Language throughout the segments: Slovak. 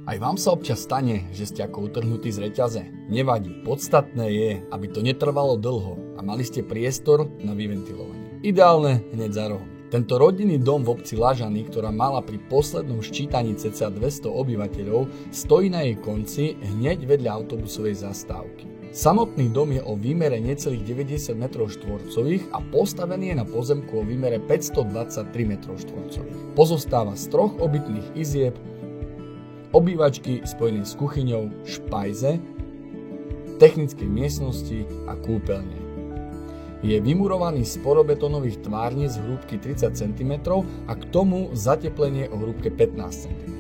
Aj vám sa občas stane, že ste ako utrhnutí z reťaze. Nevadí, podstatné je, aby to netrvalo dlho a mali ste priestor na vyventilovanie. Ideálne hneď za rohom. Tento rodinný dom v obci Lažany, ktorá mala pri poslednom ščítaní cca 200 obyvateľov, stojí na jej konci hneď vedľa autobusovej zastávky. Samotný dom je o výmere necelých 90 m2 a postavený je na pozemku o výmere 523 m2. Pozostáva z 3 obytných izieb, obývačky spojené s kuchyňou, špajze, technickej miestnosti a kúpeľne. Je vymurovaný z porobetónových tvárnic hĺbky 30 cm a k tomu zateplenie o hĺbke 15 cm.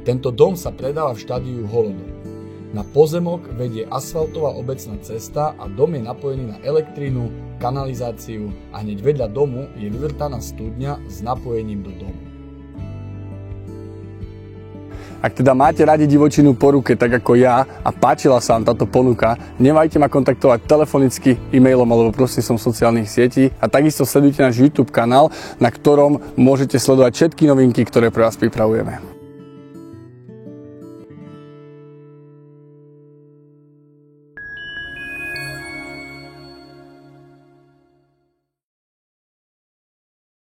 Tento dom sa predáva v štádiu holodom. Na pozemok vedie asfaltová obecná cesta a dom je napojený na elektrínu, kanalizáciu a hneď vedľa domu je vyvrtaná studňa s napojením do domu. Ak teda máte radi divočinu po ruke, tak ako ja, a páčila sa vám táto ponuka, neváhajte ma kontaktovať telefonicky, e-mailom alebo prostredníctvom sociálnych sietí a takisto sledujte náš YouTube kanál, na ktorom môžete sledovať všetky novinky, ktoré pre vás pripravujeme.